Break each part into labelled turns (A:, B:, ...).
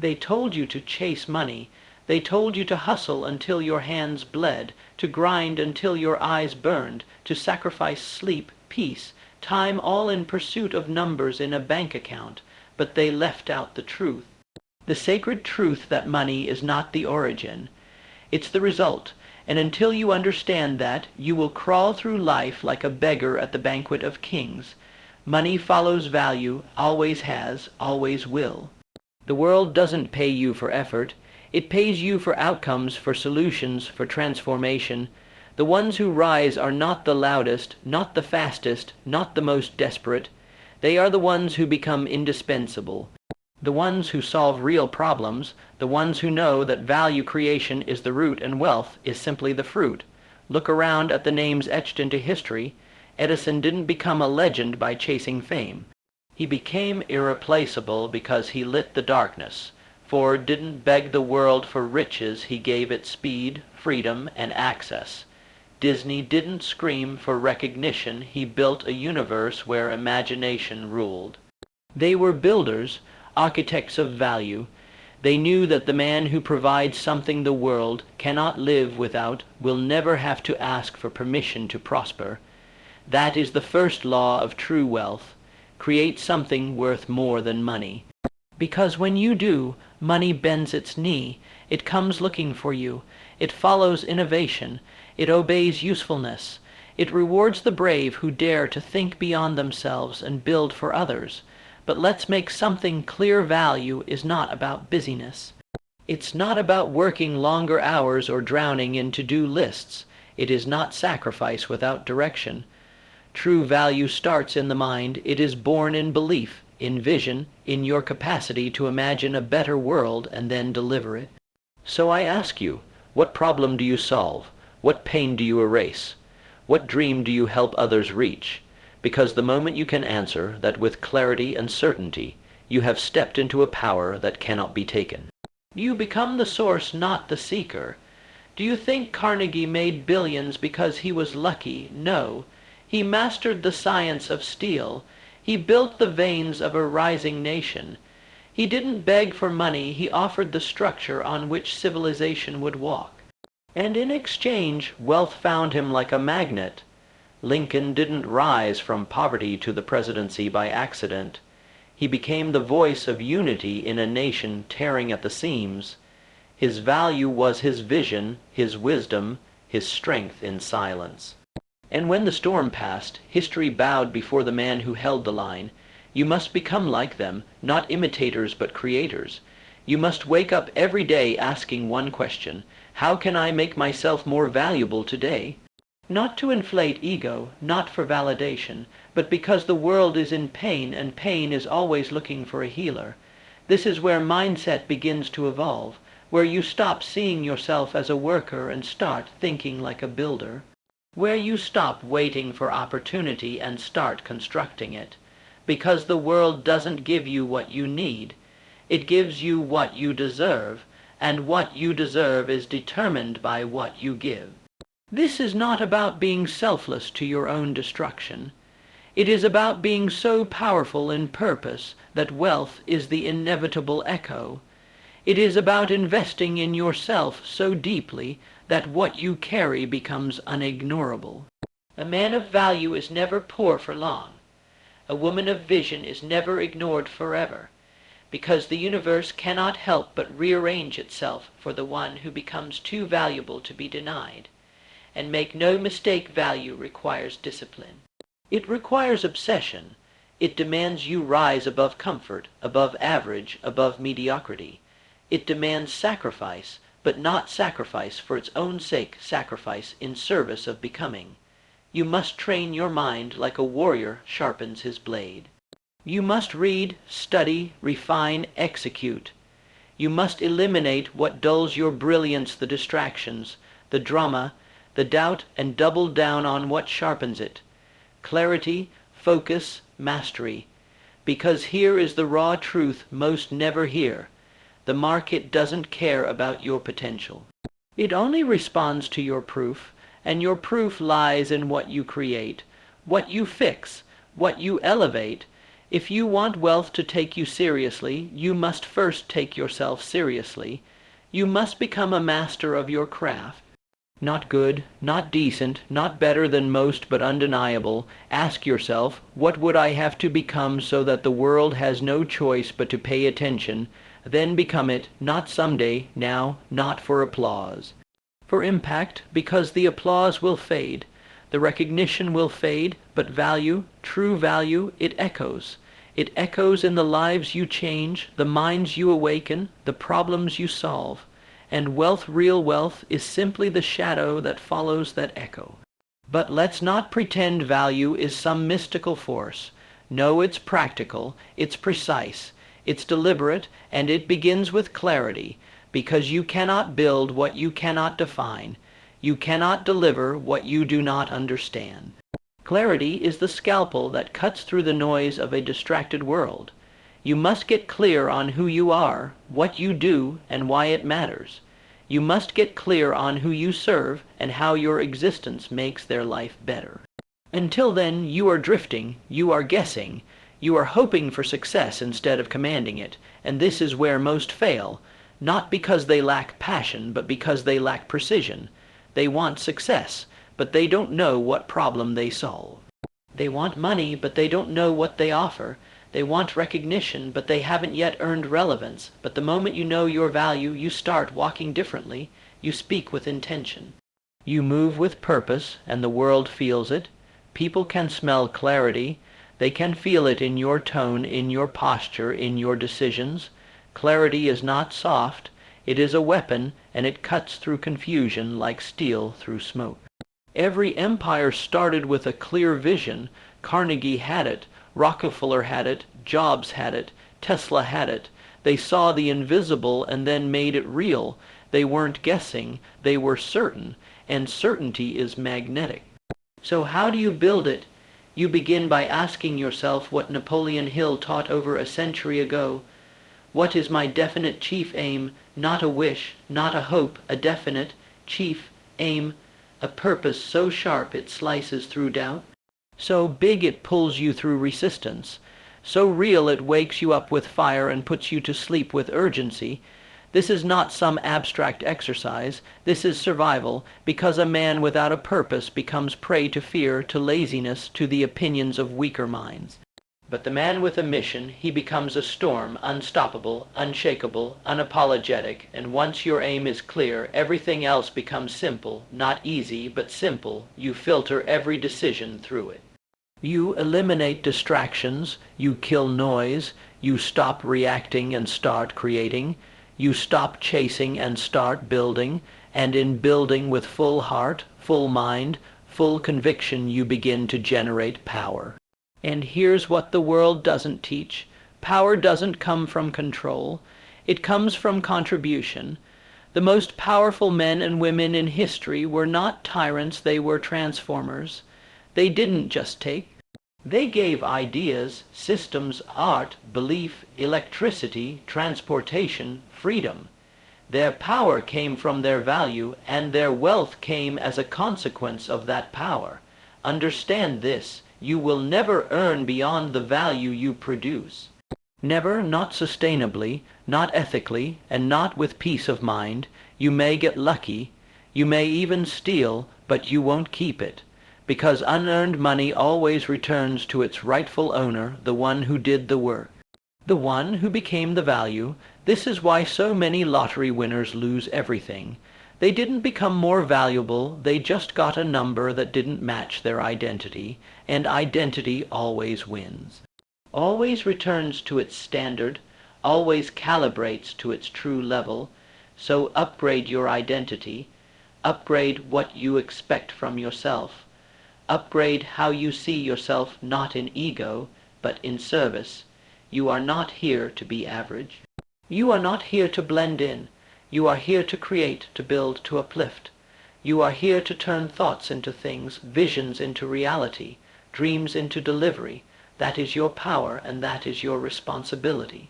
A: They told you to chase money. They told you to hustle until your hands bled, to grind until your eyes burned, to sacrifice sleep, peace, time, all in pursuit of numbers in a bank account, but they left out the truth. The sacred truth that money is not the origin. It's the result, and until you understand that, you will crawl through life like a beggar at the banquet of kings. Money follows value, always has, always will. The world doesn't pay you for effort. It pays you for outcomes, for solutions, for transformation. The ones who rise are not the loudest, not the fastest, not the most desperate. They are the ones who become indispensable. The ones who solve real problems, the ones who know that value creation is the root and wealth is simply the fruit. Look around at the names etched into history. Edison didn't become a legend by chasing fame. He became irreplaceable because he lit the darkness. Ford didn't beg the world for riches, he gave it speed, freedom, and access. Disney didn't scream for recognition, he built a universe where imagination ruled. They were builders, architects of value. They knew that the man who provides something the world cannot live without will never have to ask for permission to prosper. That is the first law of true wealth. Create something worth more than money. Because when you do, money bends its knee. It comes looking for you. It follows innovation. It obeys usefulness. It rewards the brave who dare to think beyond themselves and build for others. But let's make something clear: value is not about busyness. It's not about working longer hours or drowning in to-do lists. It is not sacrifice without direction. True value starts in the mind. It is born in belief, in vision, in your capacity to imagine a better world and then deliver it. So I ask you, what problem do you solve? What pain do you erase? What dream do you help others reach? Because the moment you can answer that with clarity and certainty, you have stepped into a power that cannot be taken. You become the source, not the seeker. Do you think Carnegie made billions because he was lucky? No. He mastered the science of steel. He built the veins of a rising nation. He didn't beg for money. He offered the structure on which civilization would walk. And in exchange, wealth found him like a magnet. Lincoln didn't rise from poverty to the presidency by accident. He became the voice of unity in a nation tearing at the seams. His value was his vision, his wisdom, his strength in silence. And when the storm passed, history bowed before the man who held the line. You must become like them, not imitators but creators. You must wake up every day asking one question: how can I make myself more valuable today? Not to inflate ego, not for validation, but because the world is in pain, and pain is always looking for a healer. This is where mindset begins to evolve, where you stop seeing yourself as a worker and start thinking like a builder. Where you stop waiting for opportunity and start constructing it. Because the world doesn't give you what you need. It gives you what you deserve, and what you deserve is determined by what you give. This is not about being selfless to your own destruction. It is about being so powerful in purpose that wealth is the inevitable echo. It is about investing in yourself so deeply that what you carry becomes unignorable. A man of value is never poor for long. A woman of vision is never ignored forever, because the universe cannot help but rearrange itself for the one who becomes too valuable to be denied. And make no mistake, value requires discipline. It requires obsession. It demands you rise above comfort, above average, above mediocrity. It demands sacrifice, but not sacrifice for its own sake, sacrifice in service of becoming. You must train your mind like a warrior sharpens his blade. You must read, study, refine, execute. You must eliminate what dulls your brilliance, the distractions, the drama, the doubt, and double down on what sharpens it. Clarity, focus, mastery. Because here is the raw truth most never hear. The market doesn't care about your potential. It only responds to your proof, and your proof lies in what you create, what you fix, what you elevate. If you want wealth to take you seriously, you must first take yourself seriously. You must become a master of your craft. Not good, not decent, not better than most, but undeniable. Ask yourself, what would I have to become so that the world has no choice but to pay attention? Then become it, not someday, now, not for applause. For impact, because the applause will fade. The recognition will fade, but value, true value, it echoes. It echoes in the lives you change, the minds you awaken, the problems you solve. And wealth, real wealth, is simply the shadow that follows that echo. But let's not pretend value is some mystical force. No, it's practical, it's precise, it's deliberate, and it begins with clarity, because you cannot build what you cannot define. You cannot deliver what you do not understand. Clarity is the scalpel that cuts through the noise of a distracted world. You must get clear on who you are, what you do, and why it matters. You must get clear on who you serve and how your existence makes their life better. Until then, you are drifting, you are guessing, you are hoping for success instead of commanding it, and this is where most fail, not because they lack passion, but because they lack precision. They want success, but they don't know what problem they solve. They want money, but they don't know what they offer. They want recognition, but they haven't yet earned relevance. But the moment you know your value, you start walking differently. You speak with intention. You move with purpose, and the world feels it. People can smell clarity. They can feel it in your tone, in your posture, in your decisions. Clarity is not soft. It is a weapon, and it cuts through confusion like steel through smoke. Every empire started with a clear vision. Carnegie had it. Rockefeller had it, Jobs had it, Tesla had it. They saw the invisible and then made it real. They weren't guessing, they were certain, and certainty is magnetic. So how do you build it? You begin by asking yourself what Napoleon Hill taught over a century ago. What is my definite chief aim? Not a wish, not a hope, a definite, chief aim, a purpose so sharp it slices through doubt. So big it pulls you through resistance. So real it wakes you up with fire and puts you to sleep with urgency. This is not some abstract exercise. This is survival, because a man without a purpose becomes prey to fear, to laziness, to the opinions of weaker minds. But the man with a mission, he becomes a storm, unstoppable, unshakable, unapologetic, and once your aim is clear, everything else becomes simple, not easy, but simple. You filter every decision through it. You eliminate distractions, you kill noise, you stop reacting and start creating, you stop chasing and start building, and in building with full heart, full mind, full conviction you begin to generate power. And here's what the world doesn't teach. Power doesn't come from control. It comes from contribution. The most powerful men and women in history were not tyrants, they were transformers. They didn't just take. They gave ideas, systems, art, belief, electricity, transportation, freedom. Their power came from their value, and their wealth came as a consequence of that power. Understand this. You will never earn beyond the value you produce. Never, not sustainably, not ethically, and not with peace of mind. You may get lucky. You may even steal, but you won't keep it. Because unearned money always returns to its rightful owner, the one who did the work. The one who became the value. This is why so many lottery winners lose everything. They didn't become more valuable, they just got a number that didn't match their identity, and identity always wins. Always returns to its standard, always calibrates to its true level, so upgrade your identity, upgrade what you expect from yourself, upgrade how you see yourself not in ego, but in service. You are not here to be average. You are not here to blend in. You are here to create, to build, to uplift. You are here to turn thoughts into things, visions into reality, dreams into delivery. That is your power, and that is your responsibility.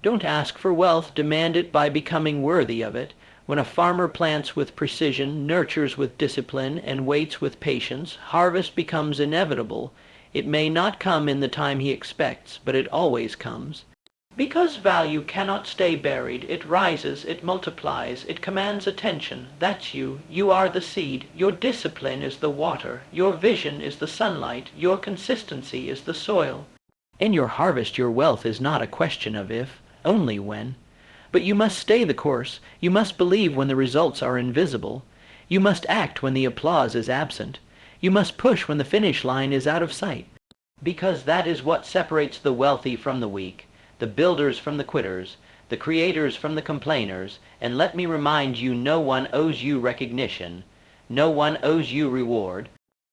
A: Don't ask for wealth, demand it by becoming worthy of it. When a farmer plants with precision, nurtures with discipline, and waits with patience, harvest becomes inevitable. It may not come in the time he expects, but it always comes. Because value cannot stay buried, it rises, it multiplies, it commands attention. That's you. You are the seed. Your discipline is the water. Your vision is the sunlight. Your consistency is the soil. In your harvest, your wealth is not a question of if, only when. But you must stay the course. You must believe when the results are invisible. You must act when the applause is absent. You must push when the finish line is out of sight. Because that is what separates the wealthy from the weak, the builders from the quitters, the creators from the complainers. And let me remind you, no one owes you recognition. No one owes you reward.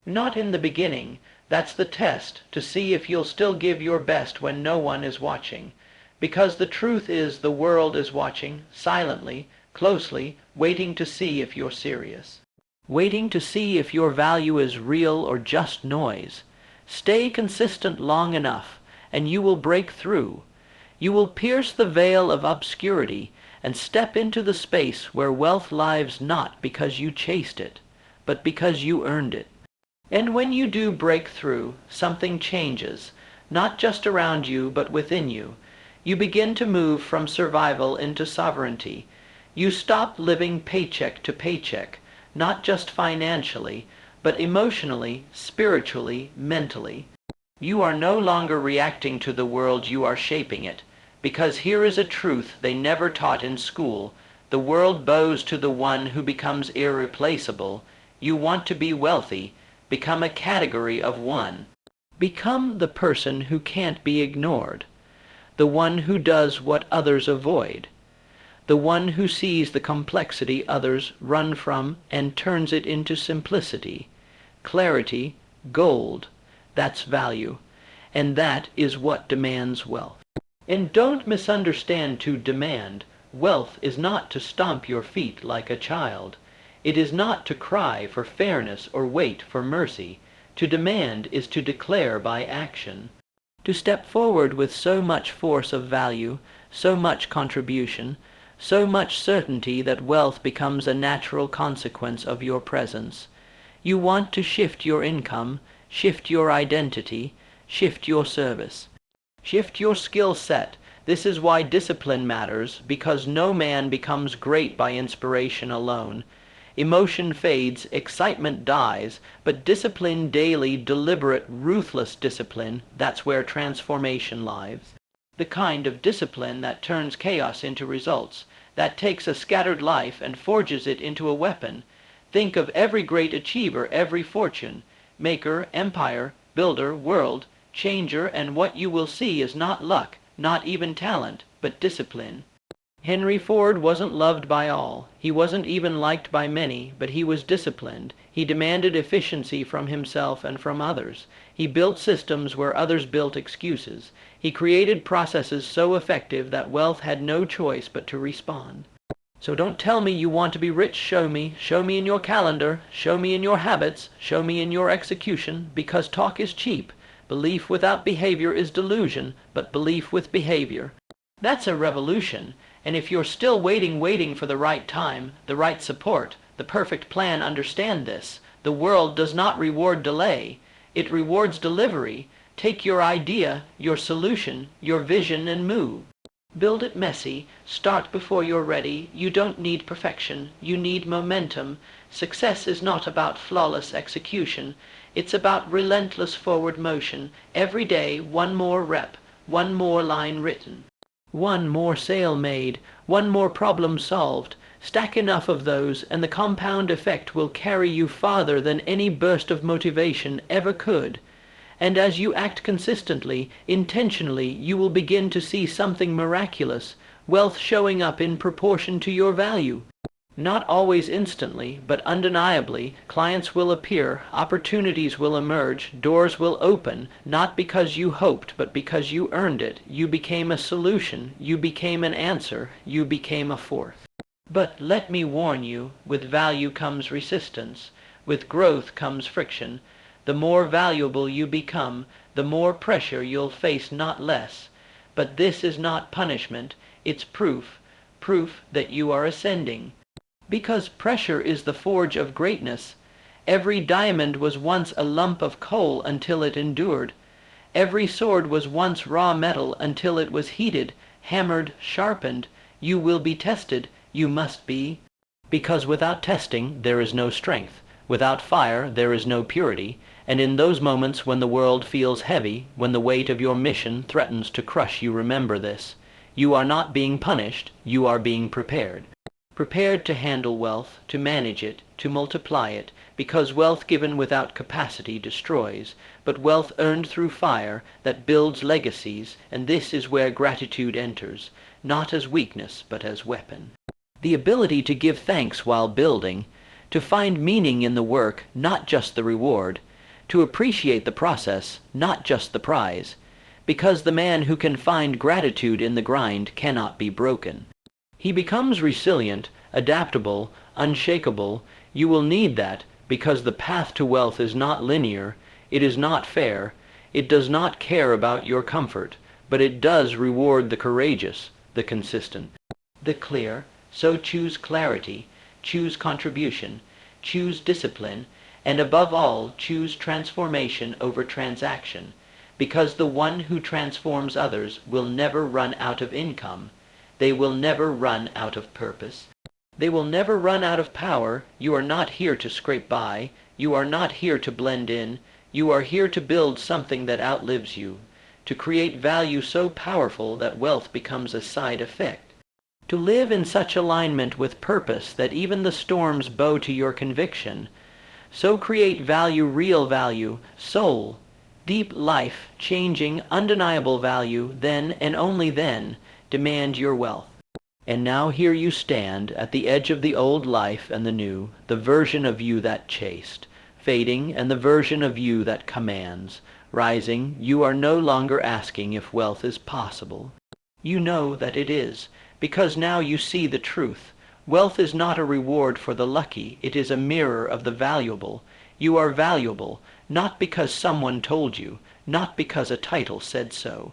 A: Not in the beginning. That's the test, to see if you'll still give your best when no one is watching. Because the truth is the world is watching, silently, closely, waiting to see if you're serious. Waiting to see if your value is real or just noise. Stay consistent long enough, and you will break through. You will pierce the veil of obscurity and step into the space where wealth lives not because you chased it, but because you earned it. And when you do break through, something changes, not just around you, but within you. You begin to move from survival into sovereignty. You stop living paycheck to paycheck, not just financially, but emotionally, spiritually, mentally. You are no longer reacting to the world, you are shaping it. Because here is a truth they never taught in school. The world bows to the one who becomes irreplaceable. You want to be wealthy. Become a category of one. Become the person who can't be ignored. The one who does what others avoid. The one who sees the complexity others run from and turns it into simplicity. Clarity, gold. That's value. And that is what demands wealth. And don't misunderstand to demand. Wealth is not to stomp your feet like a child. It is not to cry for fairness or wait for mercy. To demand is to declare by action. To step forward with so much force of value, so much contribution, so much certainty that wealth becomes a natural consequence of your presence. You want to shift your income, shift your identity, shift your service. Shift your skill set. This is why discipline matters, because no man becomes great by inspiration alone. Emotion fades, excitement dies, but discipline, daily, deliberate, ruthless discipline, that's where transformation lies. The kind of discipline that turns chaos into results, that takes a scattered life and forges it into a weapon. Think of every great achiever, every fortune, maker, empire, builder, world, changer, and what you will see is not luck, not even talent, but discipline. Henry Ford wasn't loved by all. He wasn't even liked by many, but he was disciplined. He demanded efficiency from himself and from others. He built systems where others built excuses. He created processes so effective that wealth had no choice but to respond. So don't tell me you want to be rich. Show me. Show me in your calendar. Show me in your habits. Show me in your execution, because talk is cheap. Belief without behavior is delusion, but belief with behavior. That's a revolution. And if you're still waiting for the right time, the right support, the perfect plan, understand this. The world does not reward delay. It rewards delivery. Take your idea, your solution, your vision, and move. Build it messy. Start before you're ready. You don't need perfection. You need momentum. Success is not about flawless execution. It's about relentless forward motion. Every day, one more rep, one more line written. One more sale made, one more problem solved. Stack enough of those, and the compound effect will carry you farther than any burst of motivation ever could. And as you act consistently, intentionally, you will begin to see something miraculous, wealth showing up in proportion to your value. Not always instantly, but undeniably, clients will appear, opportunities will emerge, doors will open, not because you hoped, but because you earned it. You became a solution, you became an answer, you became a force. But let me warn you, with value comes resistance, with growth comes friction. The more valuable you become, the more pressure you'll face, not less. But this is not punishment, it's proof that you are ascending. Because pressure is the forge of greatness, Every diamond was once a lump of coal until it endured. Every sword was once raw metal until it was heated, hammered, sharpened. You will be tested, you must be. Because without testing there is no strength. Without fire there is no purity. And in those moments when the world feels heavy, when the weight of your mission threatens to crush you, remember this. You are not being punished, you are being prepared. Prepared to handle wealth, to manage it, to multiply it, because wealth given without capacity destroys, but wealth earned through fire that builds legacies, and this is where gratitude enters, not as weakness, but as weapon. The ability to give thanks while building, to find meaning in the work, not just the reward, to appreciate the process, not just the prize, because the man who can find gratitude in the grind cannot be broken. He becomes resilient, adaptable, unshakable. You will need that because the path to wealth is not linear, it is not fair, it does not care about your comfort, but it does reward the courageous, the consistent, the clear. So choose clarity, choose contribution, choose discipline, and above all, choose transformation over transaction, because the one who transforms others will never run out of income. They will never run out of purpose. They will never run out of power. You are not here to scrape by. You are not here to blend in. You are here to build something that outlives you, to create value so powerful that wealth becomes a side effect. To live in such alignment with purpose that even the storms bow to your conviction. So create value, real value, soul, deep life, changing, undeniable value, then and only then demand your wealth. And now here you stand at the edge of the old life and the new, the version of you that chased, fading, and the version of you that commands. Rising, you are no longer asking if wealth is possible. You know that it is, because now you see the truth. Wealth is not a reward for the lucky, it is a mirror of the valuable. You are valuable, not because someone told you, not because a title said so,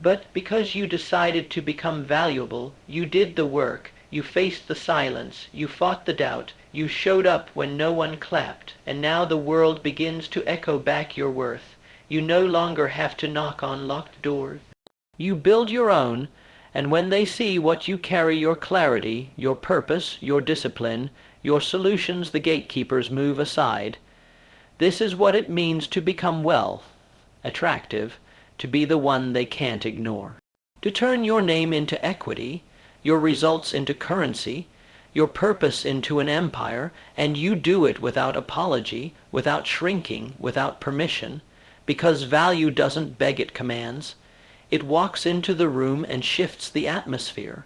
A: but because you decided to become valuable. You did the work, you faced the silence, you fought the doubt, you showed up when no one clapped, and now the world begins to echo back your worth. You no longer have to knock on locked doors. You build your own, and when they see what you carry, your clarity, your purpose, your discipline, your solutions, the gatekeepers move aside. This is what it means to become wealth, attractive, to be the one they can't ignore. To turn your name into equity, your results into currency, your purpose into an empire, and you do it without apology, without shrinking, without permission, because value doesn't beg, it commands. It walks into the room and shifts the atmosphere.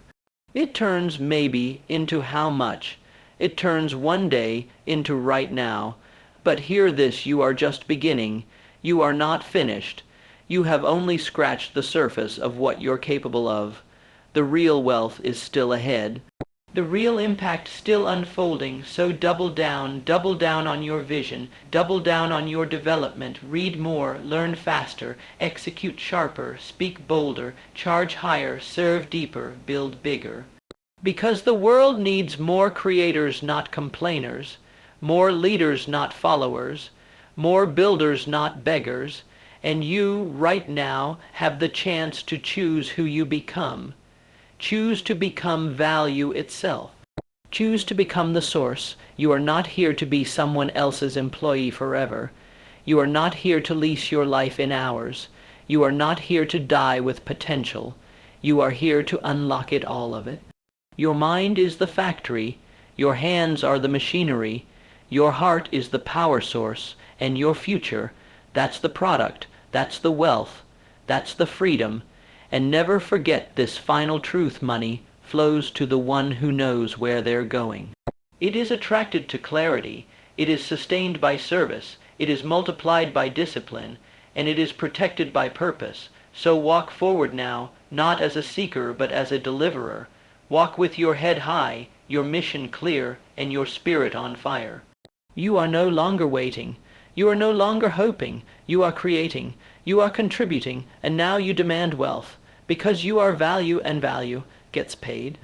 A: It turns maybe into how much. It turns one day into right now. But hear this, you are just beginning. You are not finished. You have only scratched the surface of what you're capable of. The real wealth is still ahead. The real impact still unfolding, so double down on your vision, double down on your development, read more, learn faster, execute sharper, speak bolder, charge higher, serve deeper, build bigger. Because the world needs more creators, not complainers, more leaders, not followers, more builders, not beggars, and you, right now, have the chance to choose who you become. Choose to become value itself. Choose to become the source. You are not here to be someone else's employee forever. You are not here to lease your life in hours. You are not here to die with potential. You are here to unlock it, all of it. Your mind is the factory. Your hands are the machinery. Your heart is the power source. And your future, that's the product. That's the wealth. That's the freedom. And never forget this final truth: money flows to the one who knows where they're going. It is attracted to clarity, it is sustained by service, it is multiplied by discipline, and it is protected by purpose. So walk forward now, not as a seeker but as a deliverer. Walk with your head high, your mission clear, and your spirit on fire. You are no longer waiting. You are no longer hoping. You are creating. You are contributing, and now you demand wealth, because you are value, and value gets paid.